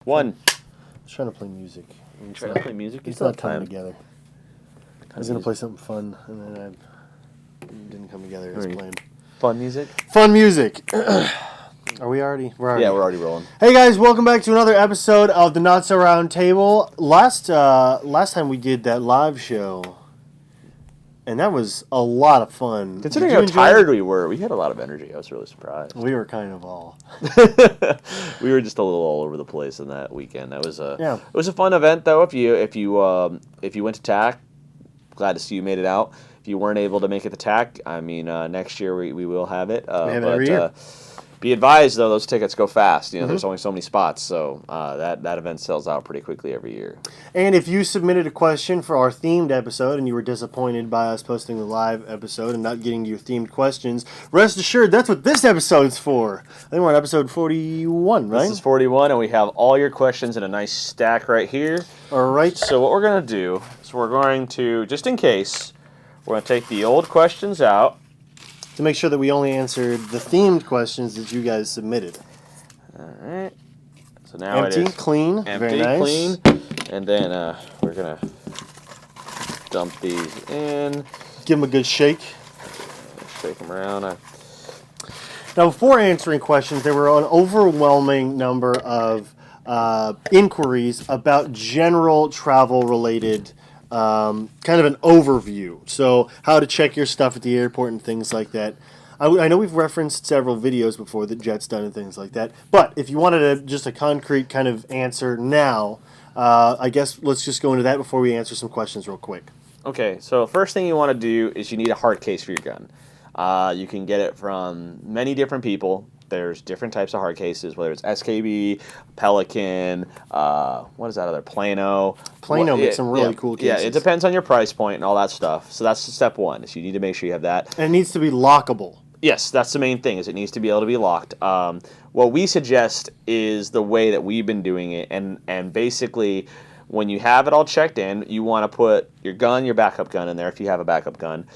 One. I was trying to play music. Trying to play music? It's not coming together. I was going to play something fun, and then it didn't come together as planned. Fun music? Fun music. Are we already? We're already rolling. Hey guys, welcome back to another episode of the Not So Round Table. Last time we did that live show, and that was a lot of fun. Considering how tired we were, we had a lot of energy. I was really surprised. We were kind of all. We were just a little all over the place in that weekend. That was It was a fun event though. If you went to TAC, glad to see you made it out. If you weren't able to make it to TAC, I mean, next year we will have it. We have it every year. Be advised, though, those tickets go fast. You know, there's only so many spots, so that event sells out pretty quickly every year. And if you submitted a question for our themed episode and you were disappointed by us posting the live episode and not getting your themed questions, rest assured that's what this episode's for. I think we're on episode 41, right? This is 41, and we have all your questions in a nice stack right here. All right. So what we're going to do is we're going to, just in case, we're going to take the old questions out. To make sure that we only answered the themed questions that you guys submitted. All right. So now empty, it is clean, empty, very nice. Clean, and then we're gonna dump these in. Give them a good shake. Shake them around. Now, before answering questions, there were an overwhelming number of inquiries about general travel-related. Kind of an overview. So how to check your stuff at the airport and things like that. I know we've referenced several videos before that Jet's done and things like that. But if you wanted just a concrete kind of answer now, I guess let's just go into that before we answer some questions real quick. Okay, so first thing you want to do is you need a hard case for your gun. You can get it from many different people. There's different types of hard cases, whether it's SKB, Pelican, what is that other, Plano. Plano makes some really cool cases. Yeah, it depends on your price point and all that stuff. So that's step one, is you need to make sure you have that. And it needs to be lockable. Yes, that's the main thing, is it needs to be able to be locked. What we suggest is the way that we've been doing it, and basically when you have it all checked in, you want to put your gun, your backup gun in there if you have a backup gun.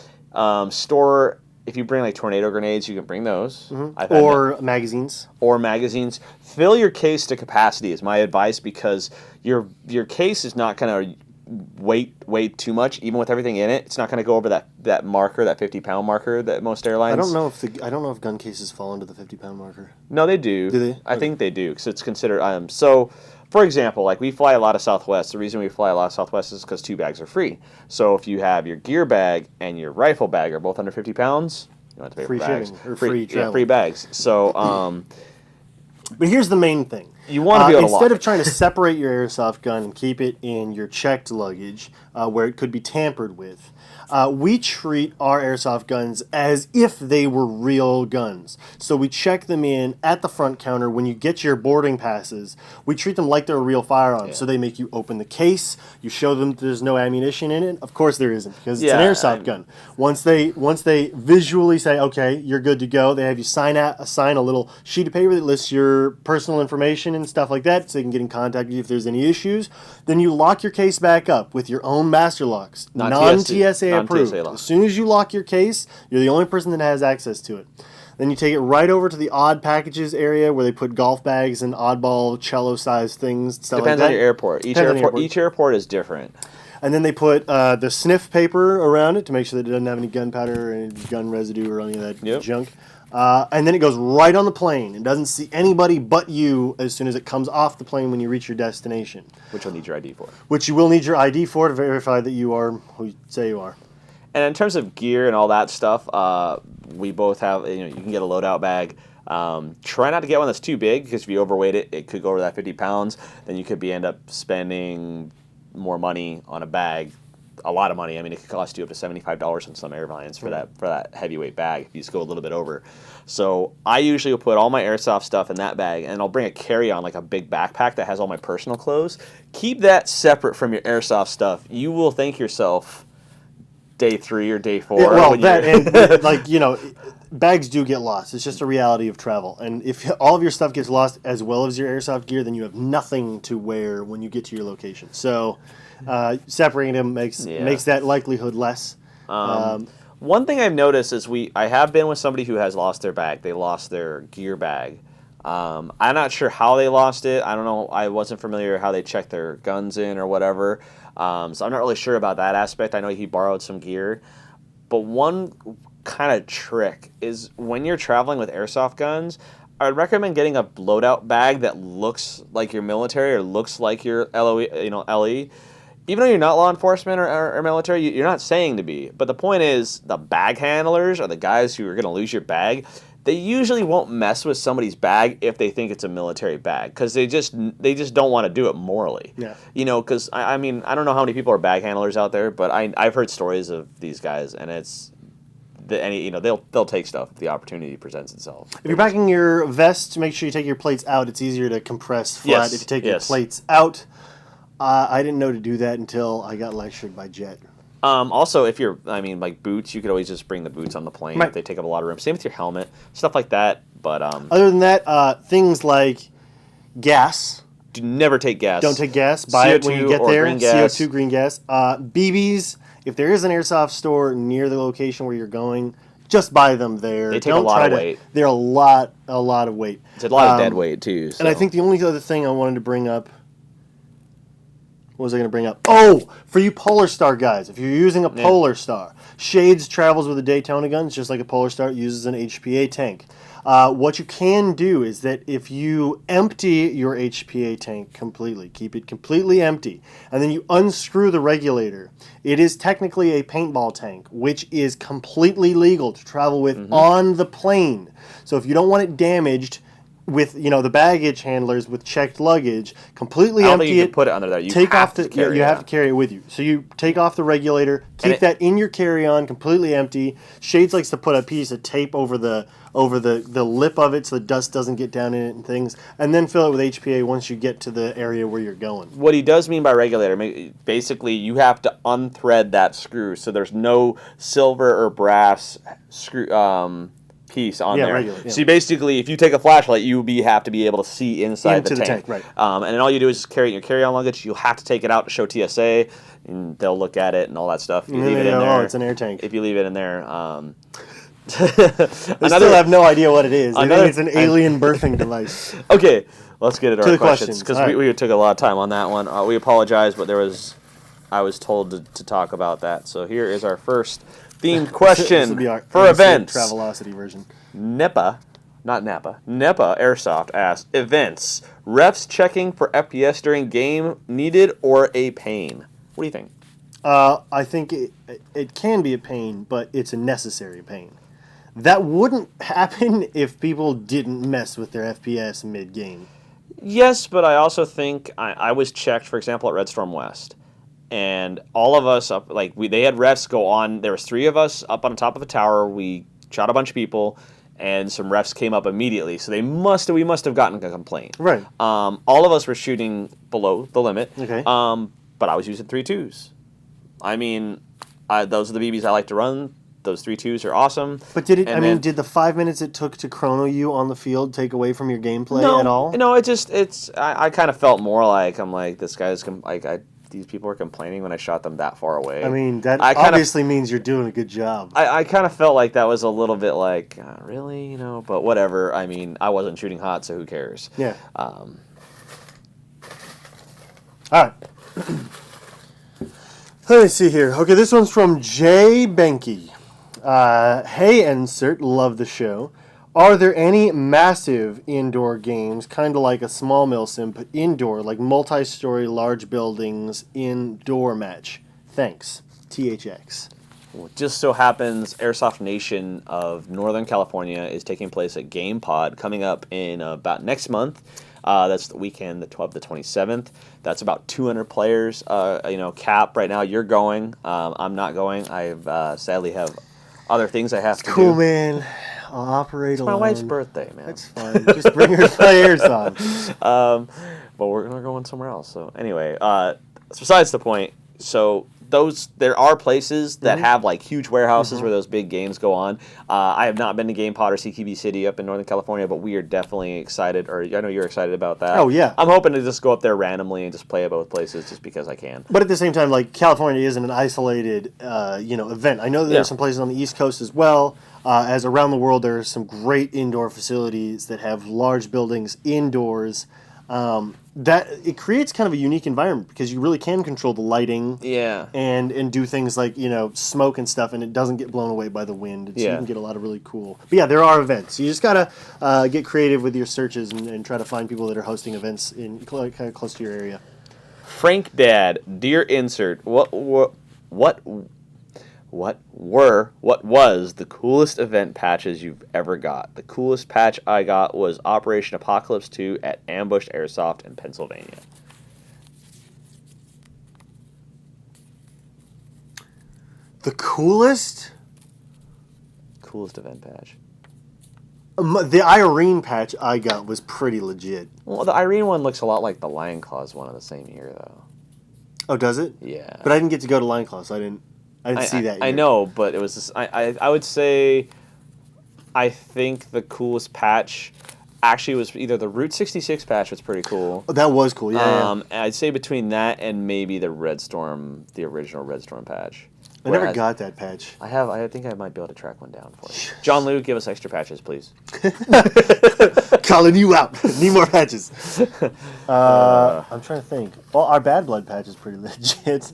Store... If you bring like tornado grenades, you can bring those. Mm-hmm. Or magazines. Or magazines. Fill your case to capacity is my advice, because your case is not going to weight too much, even with everything in it. It's not going to go over that marker, that 50-pound marker that most airlines. I don't know if gun cases fall under the 50-pound marker. No, they do. Do they? I think they do, because it's considered. So, for example, like we fly a lot of Southwest. The reason we fly a lot of Southwest is because 2 bags are free. So if you have your gear bag and your rifle bag are both under 50 pounds, you don't have to pay free for bags. Shipping or free travel. Yeah, free bags. So, but here's the main thing. You want to be able to lock instead of it. trying to separate your airsoft gun and keep it in your checked luggage, where it could be tampered with, we treat our airsoft guns as if they were real guns. So we check them in at the front counter. When you get your boarding passes, we treat them like they're a real firearm. Yeah. So they make you open the case. You show them there's no ammunition in it. Of course there isn't, because it's an airsoft gun. Once they visually say, okay, you're good to go, they have you sign a little sheet of paper that lists your personal information and stuff like that, so they can get in contact with you if there's any issues. Then you lock your case back up with your own master locks, non-TSA approved. As soon as you lock your case, you're the only person that has access to it. Then you take it right over to the odd packages area where they put golf bags and oddball cello-sized things. Stuff Depends like that. on your airport. Each airport is different. And then they put the sniff paper around it to make sure that it doesn't have any gunpowder or any gun residue or any of that junk. And then it goes right on the plane. It doesn't see anybody but you as soon as it comes off the plane when you reach your destination. Which you'll need your ID for. Which you will need your ID for to verify that you are who you say you are. And in terms of gear and all that stuff, we both have, you can get a loadout bag. Try not to get one that's too big, because if you overweight it, it could go over that 50 pounds. Then you could end up spending more money on a bag. A lot of money. I mean, it could cost you up to $75 on some airlines for that heavyweight bag if you just go a little bit over. So I usually will put all my airsoft stuff in that bag, and I'll bring a carry-on, like a big backpack that has all my personal clothes. Keep that separate from your airsoft stuff. You will thank yourself day 3 or day 4. Bags do get lost. It's just a reality of travel. And if all of your stuff gets lost as well as your airsoft gear, then you have nothing to wear when you get to your location. So separating them makes that likelihood less. One thing I've noticed is I have been with somebody who has lost their bag. They lost their gear bag. I'm not sure how they lost it. I don't know. I wasn't familiar how they checked their guns in or whatever. So I'm not really sure about that aspect. I know he borrowed some gear. But one kind of trick is when you're traveling with airsoft guns, I'd recommend getting a loadout bag that looks like your military or looks like your LE. Even though you're not law enforcement or military, you're not saying to be. But the point is, the bag handlers are the guys who are going to lose your bag. They usually won't mess with somebody's bag if they think it's a military bag because they just don't want to do it morally. Yeah. Because I mean, I don't know how many people are bag handlers out there, but I've heard stories of these guys, and they'll take stuff if the opportunity presents itself. If you're packing your vest, make sure you take your plates out. It's easier to compress flat Yes, if you take your plates out. I didn't know to do that until I got lectured by Jet. Also, if you're, like boots, you could always just bring the boots on the plane Right. if they take up a lot of room. Same with your helmet, stuff like that. But other than that, things like gas. do never take gas. Don't take gas. Buy it when you get or there. green gas. CO2, green gas. BBs. If there is an airsoft store near the location where you're going, just buy them there. They take a lot of weight. They're a lot of weight. It's a lot of dead weight too. So. And I think the only other thing I wanted to bring up. What was I going to bring up? Oh, for you Polar Star guys, if you're using a Polar Star, Shades travels with a Daytona gun, it's just like a Polar Star. It uses an HPA tank. What you can do is that if you empty your HPA tank completely, keep it completely empty, and then you unscrew the regulator, it is technically a paintball tank, which is completely legal to travel with on the plane. So if you don't want it damaged, with the baggage handlers with checked luggage, completely empty you can put it under there. You have to carry it with you. So you take off the regulator, keep that in your carry-on, completely empty. Shades likes to put a piece of tape over the lip of it so the dust doesn't get down in it and things, and then fill it with HPA once you get to the area where you're going. What he does mean by regulator, basically you have to unthread that screw, so there's no silver or brass screw piece on there. Regular, yeah. So basically, if you take a flashlight, you have to be able to see inside the tank. Right. And then all you do is carry it in your carry-on luggage. You'll have to take it out to show TSA, and they'll look at it and all that stuff. If you leave it in there, it's an air tank. If you leave it in there, I still have no idea what it is. I think it's an alien birthing device. Okay, let's get into our questions because right. we took a lot of time on that one. We apologize, but I was told to talk about that. So here is our first themed question for events. Travelocity version. Nepa Airsoft asks, events, refs checking for FPS during game needed or a pain? What do you think? I think it can be a pain, but it's a necessary pain. That wouldn't happen if people didn't mess with their FPS mid-game. Yes, but I also think I was checked, for example, at Red Storm West. And all of us they had refs go on. There was 3 of us up on top of a tower. We shot a bunch of people, and some refs came up immediately. So we must have gotten a complaint. Right. All of us were shooting below the limit. Okay. But I was using 3.2s. I mean, those are the BBs I like to run. Those 3.2s are awesome. But did the 5 minutes it took to chrono you on the field take away from your gameplay at all? No, I kind of felt more like this guy's these people are complaining when I shot them that far away. I mean, that obviously means you're doing a good job. I kind of felt like that was a little bit like, really, but whatever. I mean, I wasn't shooting hot, so who cares? Yeah. All right. Let me see here. Okay, this one's from Jay Benke. Hey, Insert, love the show. Are there any massive indoor games, kind of like a small Milsim, but indoor, like multi-story large buildings indoor match? Thanks. THX. Well, it just so happens Airsoft Nation of Northern California is taking place at Game Pod coming up in about next month. That's the weekend, the 27th. That's about 200 players. Cap right now. You're going. I'm not going. I sadly have other things I have to do. Cool, man. I'll operate alone. It's my wife's birthday, man. That's fine. Just bring her to play Airsoft. But we're going somewhere else. So anyway, besides the point. So there are places that have huge warehouses where those big games go on. I have not been to Game Pod or CQB City up in Northern California, but we are definitely excited, or I know you're excited about that. Oh, yeah. I'm hoping to just go up there randomly and just play at both places just because I can. But at the same time, California isn't an isolated, event. I know that there's some places on the East Coast as well. as around the world there are some great indoor facilities that have large buildings indoors. That it creates kind of a unique environment because you really can control the lighting, Yeah. and do things like smoke and stuff, and it doesn't get blown away by the wind. So Yeah. you can get a lot of really cool. But yeah, there are events. You just gotta get creative with your searches and try to find people that are hosting events in kind of close to your area. Frank Dad, dear insert, what was the coolest event patches you've ever got? The coolest patch I got was Operation Apocalypse 2 at Ambushed Airsoft in Pennsylvania. The coolest event patch. The Irene patch I got was pretty legit. Well, the Irene one looks a lot like the Lion Claws one of the same year, though. Oh, does it? Yeah. But I didn't get to go to Lion Claw, so I didn't see that yet. I know, but it was just, I would say I think the coolest patch actually was either the Route 66 patch was pretty cool. Oh, that was cool, yeah. And I'd say between that and maybe the Red Storm, the original Red Storm patch. I never got that patch. I think I might be able to track one down for you. John Liu, give us extra patches, please. Calling you out. Need more patches. I'm trying to think. Well, our Bad Blood patch is pretty legit.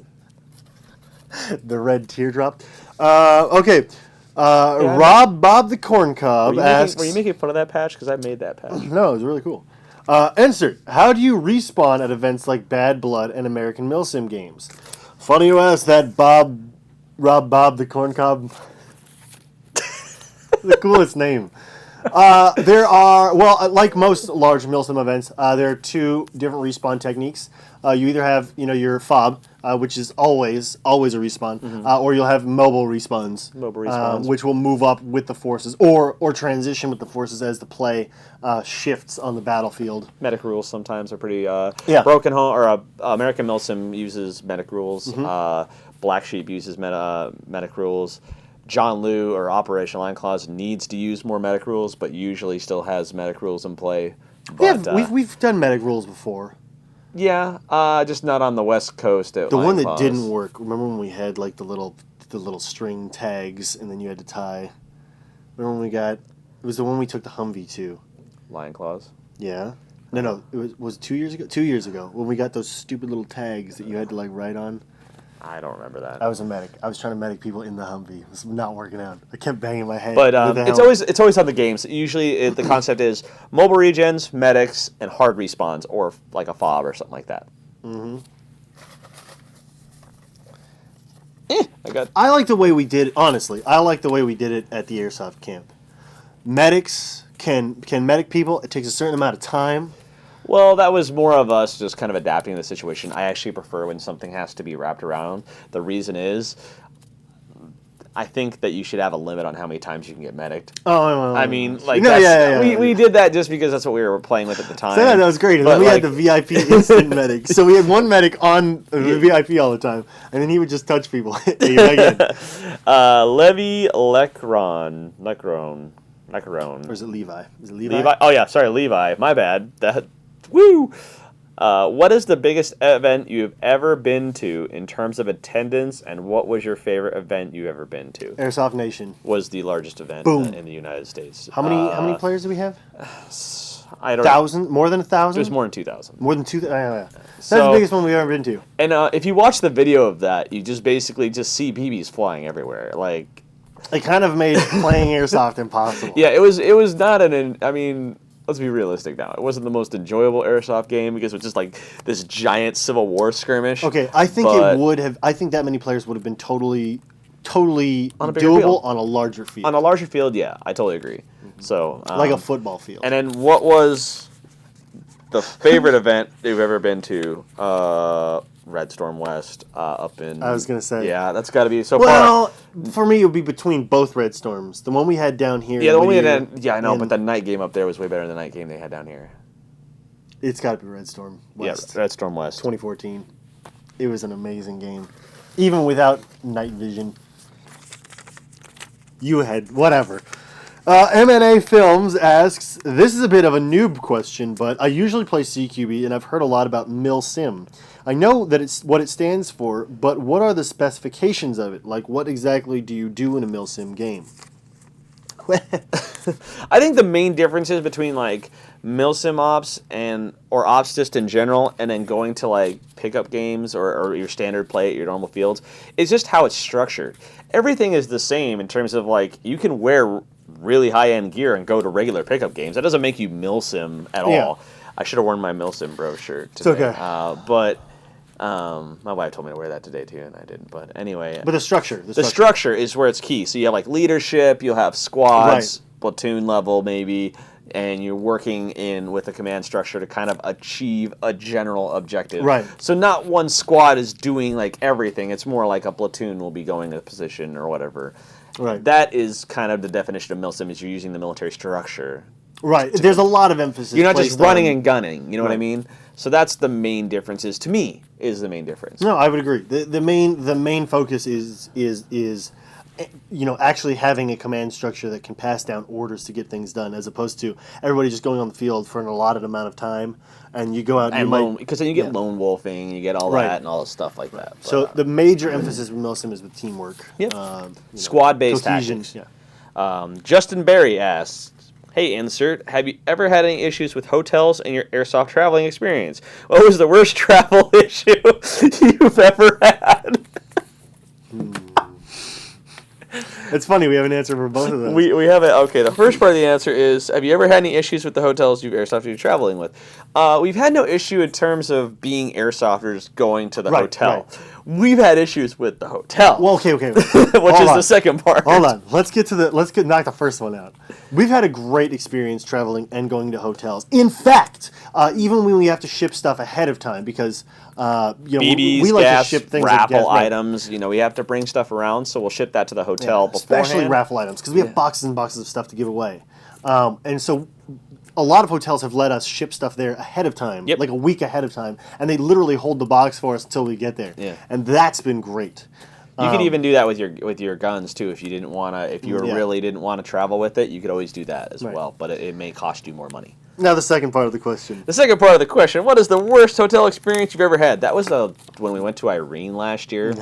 The red teardrop. Okay. Rob Bob the Corn Cob asks... Were you making fun of that patch? Because I made that patch. No, it was really cool. Insert. How do you respawn at events like Bad Blood and American Milsim games? Funny you ask that, Rob Bob the Corn Cob. The coolest name. There are, well, like most large Milsim events, there are two different respawn techniques. You either have, your fob, which is always a respawn, or you'll have mobile respawns, which will move up with the forces, or transition with the forces as the play shifts on the battlefield. Medic rules sometimes are pretty broken home, or American Milsim uses medic rules. Black Sheep uses medic rules. John Liu or Operation Lion Claws needs to use more medic rules, but usually still has medic rules in play. But, we've done medic rules before. Yeah, just not on the West Coast. At the Lion one that Claws. didn't work. Remember when we had like the little string tags, and then you had to tie. Remember when we got? It was the one we took the Humvee to. Lion Claws. Yeah. No. It was 2 years ago. 2 years ago when we got those stupid little tags that you had to like write on. I don't remember that. I was a medic. I was trying to medic people in the Humvee. It was not working out. I kept banging my head. But it's always on the games. Usually the concept is mobile regens, medics, and hard respawns, or like a fob or something like that. Mm-hmm. I like the way we did it. Honestly, I like the way we did it at the Airsoft camp. Medics can medic people. It takes a certain amount of time. Well, that was more of us just kind of adapting to the situation. I actually prefer when something has to be wrapped around. The reason is, I think that you should have a limit on how many times you can get medicked. I mean, like, we did that just because that's what we were playing with at the time. So, yeah, that was great. And then we had the VIP instant medic. So we had one medic on the VIP all the time, and then he would just touch people. Levi Lecron. Or is it Levi? Is it Levi? Oh, yeah, sorry, Levi. My bad. Woo! What is the biggest event you've ever been to in terms of attendance, and what was your favorite event you've ever been to? Airsoft Nation was the largest event in the United States. How many players do we have? I don't 1,000? More than 1,000? It was more than 2,000. More than 2,000? Yeah. That's the biggest one we've ever been to. And if you watch the video of that, you just basically just see BBs flying everywhere. Like, it kind of made playing Airsoft impossible. Yeah, it was not I mean, let's be realistic now. It wasn't the most enjoyable Airsoft game because it was just like this giant Civil War skirmish. Okay, I think it would have. I think that many players would have been totally doable on a larger field. On a larger field, yeah, I totally agree. Mm-hmm. So like a football field. And then, what was the favorite event you've ever been to? Red Storm West up in... I was going to say. Yeah, that's got to be so far. Well, for me, it would be between both Red Storms. The one we had down here... Yeah, the one we had... Yeah, I know, but the night game up there was way better than the night game they had down here. It's got to be Red Storm West. Yeah, Red Storm West. 2014. It was an amazing game. Even without night vision. You had... Whatever. M&A Films asks, this is a bit of a noob question, but I usually play CQB, and I've heard a lot about Milsim. I know that it's what it stands for, but what are the specifications of it? Like, what exactly do you do in a Milsim game? I think the main differences between like Milsim ops or ops just in general, and then going to like pickup games or your standard play at your normal fields is just how it's structured. Everything is the same in terms of like you can wear really high end gear and go to regular pickup games. That doesn't make you Milsim at all. I should have worn my Milsim bro shirt today. It's okay. But my wife told me to wear that today too, and I didn't. But anyway. But the structure. The structure is where it's key. So you have like leadership, you'll have squads, platoon level maybe, and you're working in with a command structure to kind of achieve a general objective. Right. So not one squad is doing like everything. It's more like a platoon will be going a position or whatever. Right. That is kind of the definition of Milsim, is you're using the military structure. Right. There's a lot of emphasis. You're not just running and gunning. You know what I mean? So that's the main difference. To me, is the main difference. No, I would agree. The main focus is actually having a command structure that can pass down orders to get things done, as opposed to everybody just going on the field for an allotted amount of time, and you go out and because then you get lone wolfing, you get all that and all the stuff like that. But, so the major emphasis with Milsim is with teamwork. Yep. Squad-based tactics. Yeah. Justin Berry asks, "Hey, Insert, have you ever had any issues with hotels in your airsoft traveling experience? What was the worst travel issue you've ever had?" It's funny, we have an answer for both of those. We have it. Okay, the first part of the answer is, have you ever had any issues with the hotels you've airsofted you're traveling with? We've had no issue in terms of being airsofters going to the hotel. Right. We've had issues with the hotel. Well, okay. Which is the second part. Hold on. Let's knock the first one out. We've had a great experience traveling and going to hotels. In fact, even when we have to ship stuff ahead of time, because BBs, we like gas, to ship things raffle items. We have to bring stuff around, so we'll ship that to the hotel beforehand. Especially raffle items, because we have boxes and boxes of stuff to give away. And so a lot of hotels have let us ship stuff there ahead of time, like a week ahead of time, and they literally hold the box for us until we get there. Yeah. And that's been great. You could even do that with your guns too. If you didn't want to, if you really didn't want to travel with it, you could always do that as well. But it may cost you more money. Now the second part of the question. The second part of the question: what is the worst hotel experience you've ever had? That was when we went to Irene last year.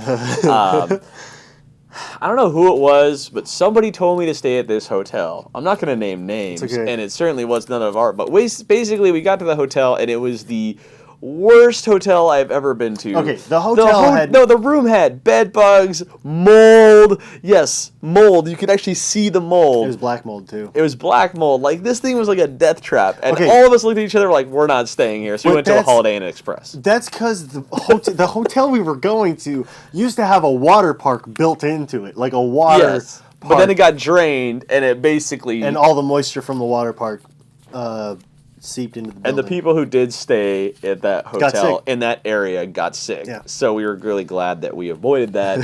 I don't know who it was, but somebody told me to stay at this hotel. I'm not going to name names, and it certainly was none of our. But basically, we got to the hotel, and it was the worst hotel I've ever been to. Okay, the hotel had... No, the room had bed bugs, mold. Yes, mold. You could actually see the mold. It was black mold, too. It was black mold. Like, this thing was like a death trap. And all of us looked at each other like, we're not staying here. So we went to a Holiday Inn Express. That's because the hotel we were going to used to have a water park built into it. Like a water park. But then it got drained, and it basically... And all the moisture from the water park... seeped into the building. And the people who did stay at that hotel in that area got sick. Yeah. So we were really glad that we avoided that.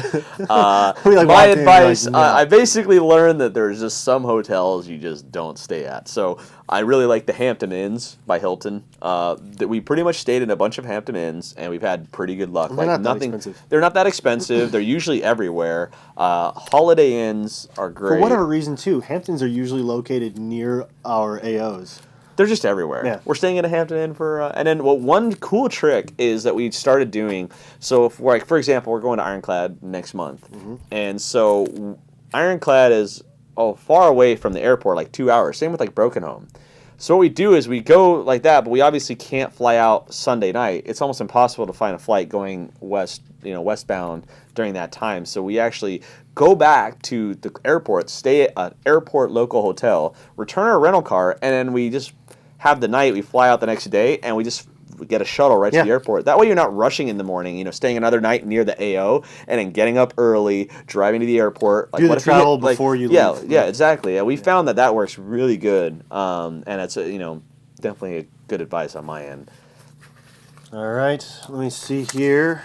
My advice, I basically learned that there's just some hotels you just don't stay at. So I really like the Hampton Inns by Hilton. That we pretty much stayed in a bunch of Hampton Inns, and we've had pretty good luck. They're not that expensive. They're not that expensive. They're usually everywhere. Holiday Inns are great. For whatever reason, too, Hamptons are usually located near our AOs. They're just everywhere. Yeah. We're staying at a Hampton Inn and then one cool trick is that we started doing. So, for example, we're going to Ironclad next month, and so Ironclad is far away from the airport, like 2 hours. Same with like Broken Home. So what we do is we go like that, but we obviously can't fly out Sunday night. It's almost impossible to find a flight going westbound during that time. So we actually go back to the airport, stay at an airport local hotel, return our rental car, and then we just have the night. We fly out the next day, and we just get a shuttle right to the airport. That way you're not rushing in the morning, staying another night near the AO, and then getting up early, driving to the airport. Like, do the travel before you leave. Yeah, exactly. We found that works really good, and it's definitely a good advice on my end. All right, let me see here.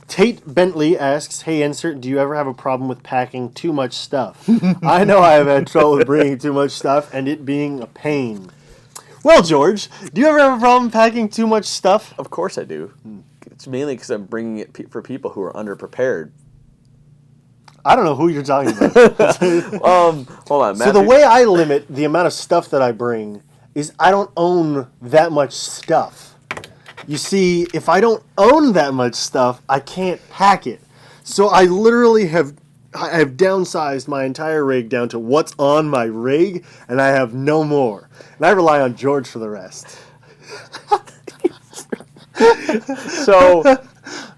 Tate Bentley asks, "Hey, Insert, do you ever have a problem with packing too much stuff?" I know I have had trouble with bringing too much stuff and it being a pain. Well, George, do you ever have a problem packing too much stuff? Of course I do. It's mainly because I'm bringing it for people who are underprepared. I don't know who you're talking about. Hold on, Matthew. So the way I limit the amount of stuff that I bring is I don't own that much stuff. You see, if I don't own that much stuff, I can't pack it. So I literally have I've downsized my entire rig down to what's on my rig, and I have no more. And I rely on George for the rest. So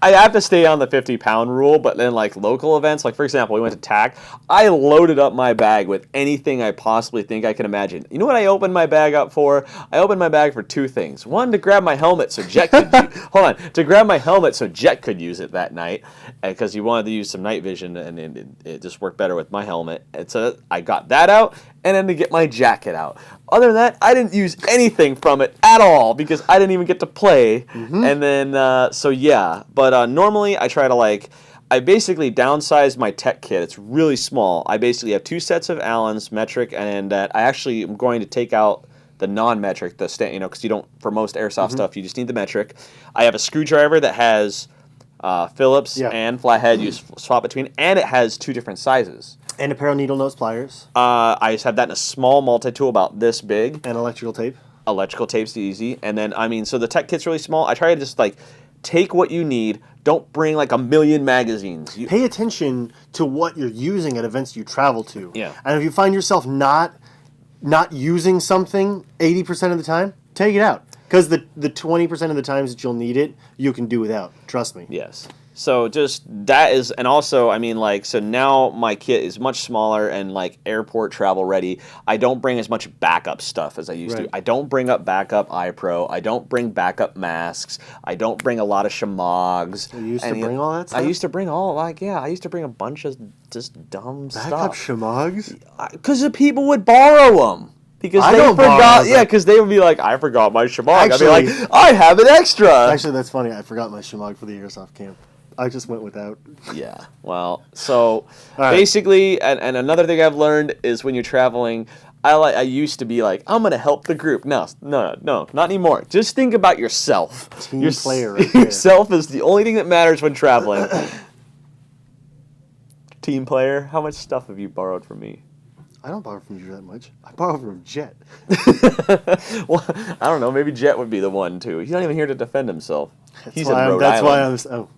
I have to stay on the 50-pound rule, but then like local events, like for example, we went to TAC, I loaded up my bag with anything I possibly think I can imagine. You know what I opened my bag up for? I opened my bag for two things. One, to grab my helmet so Jet could to grab my helmet so Jet could use it that night, because he wanted to use some night vision, and it just worked better with my helmet. And so I got that out, and then to get my jacket out. Other than that, I didn't use anything from it at all because I didn't even get to play. And then, so yeah. But normally I try to I basically downsized my tech kit. It's really small. I basically have 2 sets of Allens, metric, and that I actually am going to take out the non-metric, because you don't, for most airsoft stuff, you just need the metric. I have a screwdriver that has Phillips and flathead. You swap between, and it has 2 different sizes. And a pair of needle nose pliers. I just have that in a small multi-tool about this big. And electrical tape. Electrical tape's easy. And then, so the tech kit's really small. I try to just, take what you need. Don't bring, a million magazines. Pay attention to what you're using at events you travel to. Yeah. And if you find yourself not using something 80% of the time, take it out. Because the 20% of the times that you'll need it, you can do without. Trust me. Yes. So just that is, and also, so now my kit is much smaller and airport travel ready. I don't bring as much backup stuff as I used to. I don't bring up backup iPro. I don't bring backup masks. I don't bring a lot of shamogs. You used to bring all that stuff? I used to bring I used to bring a bunch of just dumb stuff. Backup shamogs? Because the people would borrow them. Because I they don't forgot, because they would be like, I forgot my shamog. I'd be like, I have an extra. Actually, that's funny. I forgot my shamog for the airsoft camp. I just went without. Yeah, well, so basically, and another thing I've learned is when you're traveling, I used to be like, I'm going to help the group. No, not anymore. Just think about yourself. Team player right there. Yourself is the only thing that matters when traveling. Team player, how much stuff have you borrowed from me? I don't borrow from you that much. I borrow from Jet. Well, I don't know. Maybe Jet would be the one, too. He's not even here to defend himself. He's in Rhode Island. That's why I was... Oh.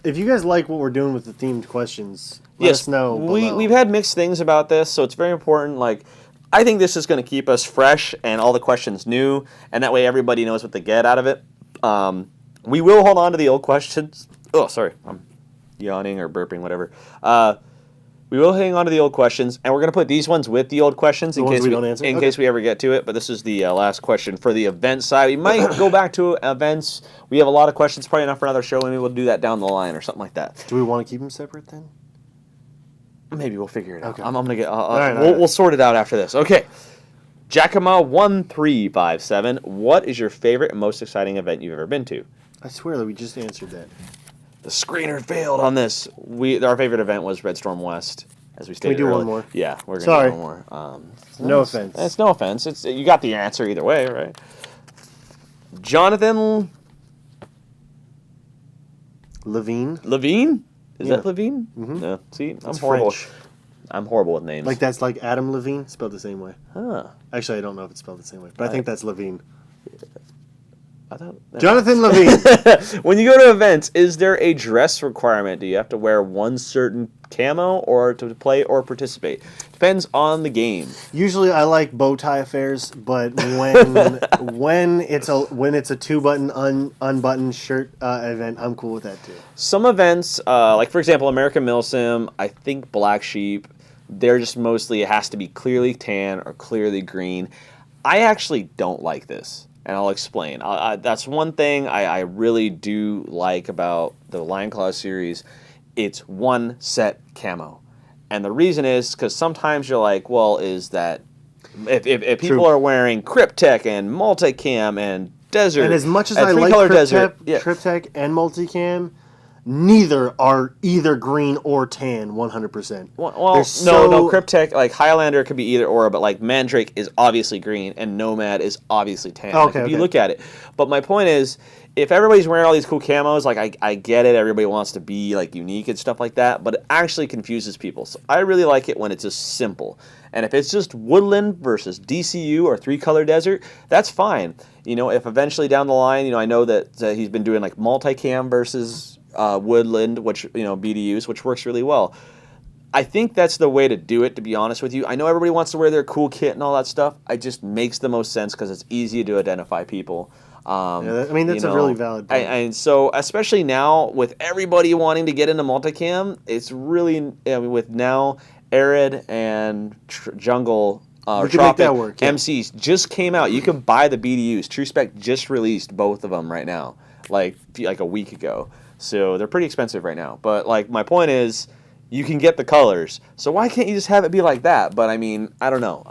If you guys like what we're doing with the themed questions, let us know below. We've had mixed things about this, so it's very important. I think this is going to keep us fresh and all the questions new, and that way everybody knows what to get out of it. We will hold on to the old questions. Oh, sorry. I'm yawning or burping, whatever. We will hang on to the old questions, and we're going to put these ones with the old questions in case we ever get to it. But this is the last question for the event side. We might go back to events. We have a lot of questions, probably enough for another show. Maybe we'll do that down the line or something like that. Do we want to keep them separate then? Maybe we'll figure it out. Okay. I'm gonna get. We'll sort it out after this. Okay. Giacomo1357. What is your favorite and most exciting event you've ever been to? I swear that we just answered that. The screener failed on this. Our favorite event was Red Storm West, as we stated earlier. Can we do one more? Yeah, we're going to do one more. No offense. It's no offense. You got the answer either way, right? Jonathan Levine? Is that Levine? Mm-hmm. No. See, I'm horrible. French. I'm horrible with names. That's like Adam Levine, spelled the same way. Huh. Actually, I don't know if it's spelled the same way, but I think that's Levine. I Jonathan Levine. When you go to events, is there a dress requirement? Do you have to wear one certain camo or to play or participate? Depends on the game. Usually, I like bow tie affairs, but when it's a 2-button unbuttoned shirt event, I'm cool with that too. Some events, like for example, American Milsim, I think Black Sheep, they're just mostly it has to be clearly tan or clearly green. I actually don't like this. And I'll explain. That's one thing I really do like about the Lion Claw series. It's one set camo. And the reason is because sometimes you're like, well, is that if people are wearing Cryptek and Multicam and Desert. And as much as I like Cryptek and Multicam, neither are either green or tan 100%. Well, no, Cryptek, Highlander could be either or, but Mandrake is obviously green and Nomad is obviously tan. If you look at it. But my point is, if everybody's wearing all these cool camos, I get it, everybody wants to be unique and stuff like that, but it actually confuses people. So I really like it when it's just simple. And if it's just woodland versus DCU or 3-color desert, that's fine. If eventually down the line, I know that he's been doing multicam versus woodland, which BDUs, which works really well. I think that's the way to do it, to be honest with you. I know everybody wants to wear their cool kit and all that stuff. It just makes the most sense because it's easy to identify people. That's a really valid point. And so, especially now, with everybody wanting to get into multicam, it's really, with now Arid and Jungle, we can make that work. Yeah. MCs just came out. You can buy the BDUs. True Spec just released both of them right now, like a week ago. So they're pretty expensive right now. But my point is, you can get the colors. So why can't you just have it be like that? But I mean, I don't know.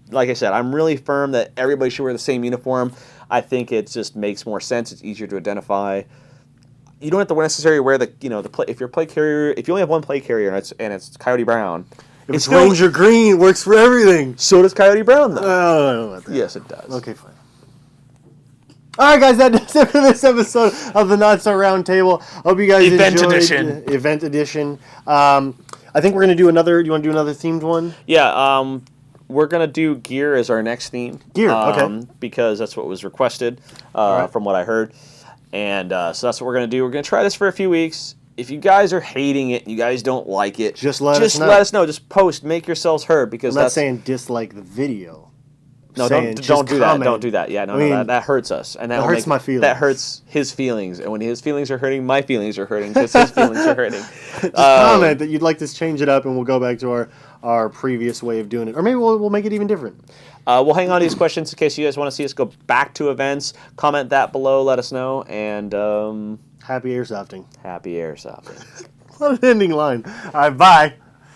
Like I said, I'm really firm that everybody should wear the same uniform. I think it just makes more sense. It's easier to identify. You don't have to necessarily wear if your plate carrier. If you only have one plate carrier and it's Coyote Brown, if it's Ranger Green, it works for everything. So does Coyote Brown, though. I don't know about that. Yes, it does. Okay, fine. All right, guys, that does it for this episode of the Not So Roundtable. Hope you guys enjoyed. Event edition. I think we're gonna do another. You want to do another themed one? Yeah. We're gonna do gear as our next theme. Gear, okay. Because that's what was requested, from what I heard, and so that's what we're gonna do. We're gonna try this for a few weeks. If you guys are hating it, you guys don't like it, just let us know. Just post, make yourselves heard, because I'm not saying dislike the video. No, don't do that. Don't do that. Yeah, no, that hurts us, and that hurts my feelings. That hurts his feelings, and when his feelings are hurting, my feelings are hurting because his feelings are hurting. Just comment that you'd like to change it up, and we'll go back to our previous way of doing it, or maybe we'll make it even different. We'll hang on to these questions in case you guys want to see us go back to events. Comment that below. Let us know, and happy airsofting. Happy airsofting. What an ending line. All right, bye.